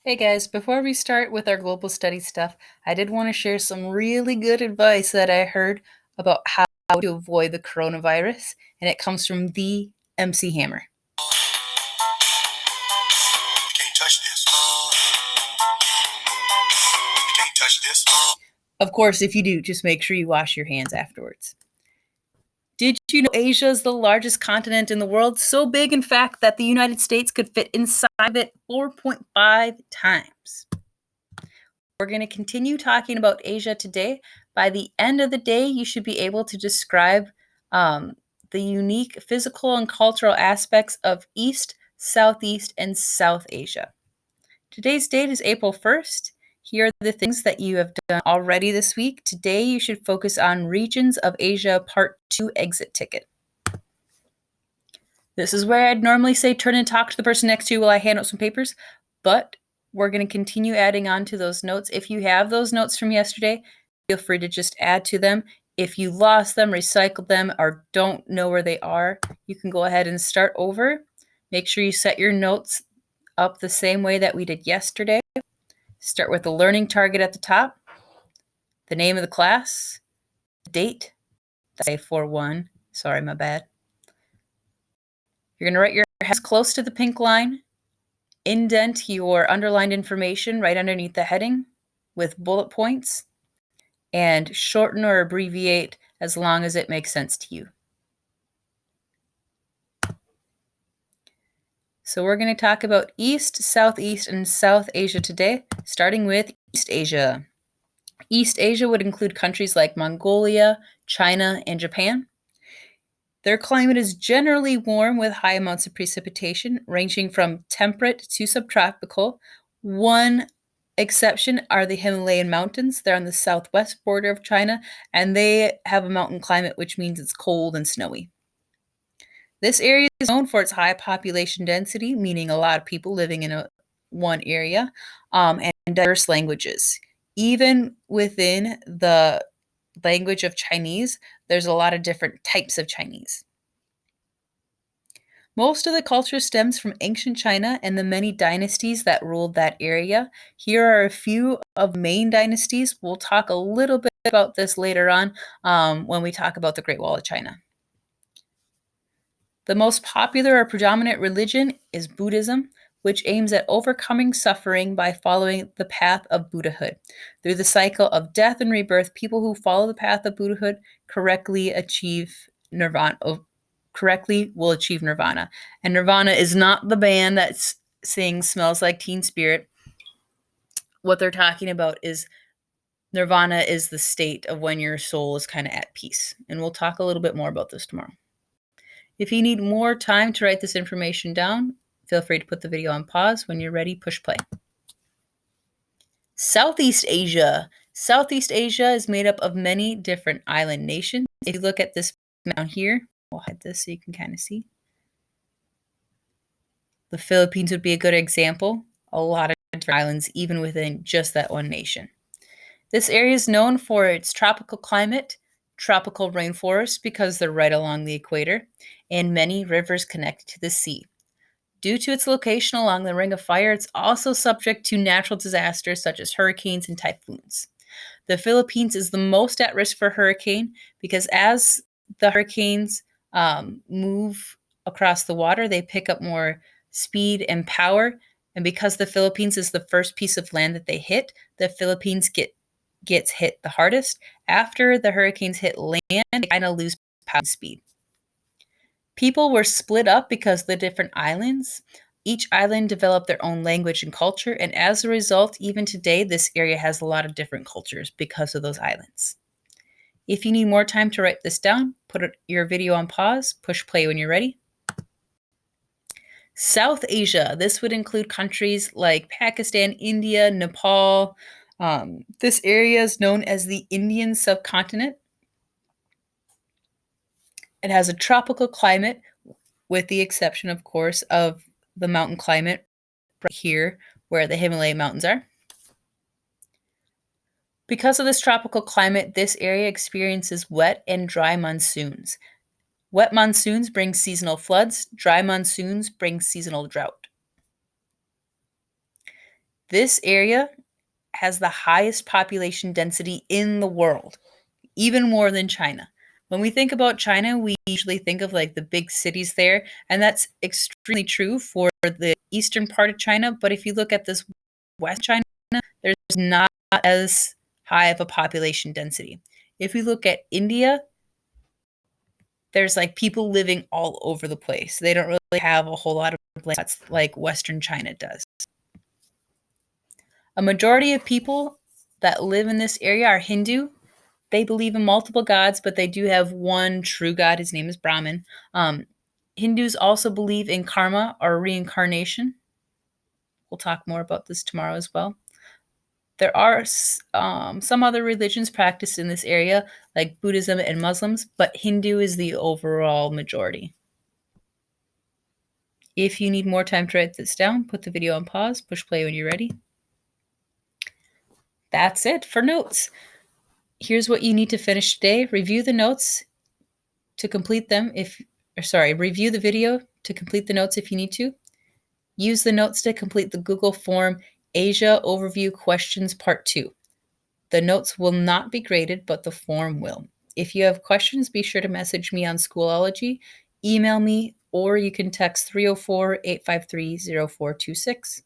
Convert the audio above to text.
Hey guys, before we start with our global study stuff, I did want to share some really good advice that I heard about how to avoid the coronavirus, and it comes from the MC Hammer. You can't touch this. You can't touch this. Of course, if you do, just make sure you wash your hands afterwards. Did you know Asia is the largest continent in the world? So big, in fact, that the United States could fit inside of it 4.5 times. We're going to continue talking about Asia today. By the end of the day, you should be able to describe the unique physical and cultural aspects of East, Southeast, and South Asia. Today's date is April 1st. Here are the things that you have done already this week. Today, you should focus on Regions of Asia Part 2 exit ticket. This is where I'd normally say turn and talk to the person next to you while I hand out some papers, but we're going to continue adding on to those notes. If you have those notes from yesterday, feel free to just add to them. If you lost them, recycled them, or don't know where they are, you can go ahead and start over. Make sure you set your notes up the same way that we did yesterday. Start with the learning target at the top, the name of the class, the date, say 4-1, sorry, my bad. You're going to write your heads close to the pink line, indent your underlined information right underneath the heading with bullet points, and shorten or abbreviate as long as it makes sense to you. So we're going to talk about East, Southeast, and South Asia today, starting with East Asia. East Asia would include countries like Mongolia, China, and Japan. Their climate is generally warm with high amounts of precipitation, ranging from temperate to subtropical. One exception are the Himalayan mountains. They're on the southwest border of China, and they have a mountain climate, which means it's cold and snowy. This area is known for its high population density, meaning a lot of people living in one area, and diverse languages. Even within the language of Chinese, there's a lot of different types of Chinese. Most of the culture stems from ancient China and the many dynasties that ruled that area. Here are a few of the main dynasties. We'll talk a little bit about this later on when we talk about the Great Wall of China. The most popular or predominant religion is Buddhism, which aims at overcoming suffering by following the path of Buddhahood. Through the cycle of death and rebirth, people who follow the path of Buddhahood correctly will achieve nirvana. And Nirvana is not the band that sings Smells Like Teen Spirit. What they're talking about is Nirvana is the state of when your soul is kind of at peace. And we'll talk a little bit more about this tomorrow. If you need more time to write this information down, feel free to put the video on pause. When you're ready, push play. Southeast Asia. Southeast Asia is made up of many different island nations. If you look at this down here, we'll hide this so you can kind of see. The Philippines would be a good example. A lot of different islands, even within just that one nation. This area is known for its tropical climate, tropical rainforests because they're right along the equator, and many rivers connected to the sea. Due to its location along the Ring of Fire, it's also subject to natural disasters such as hurricanes and typhoons. The Philippines is the most at risk for hurricane because as the hurricanes move across the water, they pick up more speed and power. And because the Philippines is the first piece of land that they hit, the Philippines gets hit the hardest. After the hurricanes hit land, they kind of lose power and speed. People were split up because of the different islands. Each island developed their own language and culture, and as a result, even today, this area has a lot of different cultures because of those islands. If you need more time to write this down, put your video on pause, push play when you're ready. South Asia. This would include countries like Pakistan, India, Nepal. This area is known as the Indian subcontinent. It has a tropical climate, with the exception, of course, of the mountain climate right here where the Himalayan mountains are. Because of this tropical climate, this area experiences wet and dry monsoons. Wet monsoons bring seasonal floods. Dry monsoons bring seasonal drought. This area has the highest population density in the world, even more than China. When we think about China, we usually think of like the big cities there, and that's extremely true for the eastern part of China. But if you look at this West China, there's not as high of a population density. If we look at India, there's like people living all over the place. They don't really have a whole lot of land like Western China does. A majority of people that live in this area are Hindu. They believe in multiple gods, but they do have one true god. His name is Brahman. Hindus also believe in karma or reincarnation. We'll talk more about this tomorrow as well. There are some other religions practiced in this area, like Buddhism and Muslims, but Hindu is the overall majority. If you need more time to write this down, put the video on pause, push play when you're ready. That's it for notes. Here's what you need to finish today. Review the notes to complete them review the video to complete the notes if you need to. Use the notes to complete the Google form Asia Overview Questions Part 2. The notes will not be graded, but the form will. If you have questions, be sure to message me on Schoolology, email me, or you can text 304-853-0426.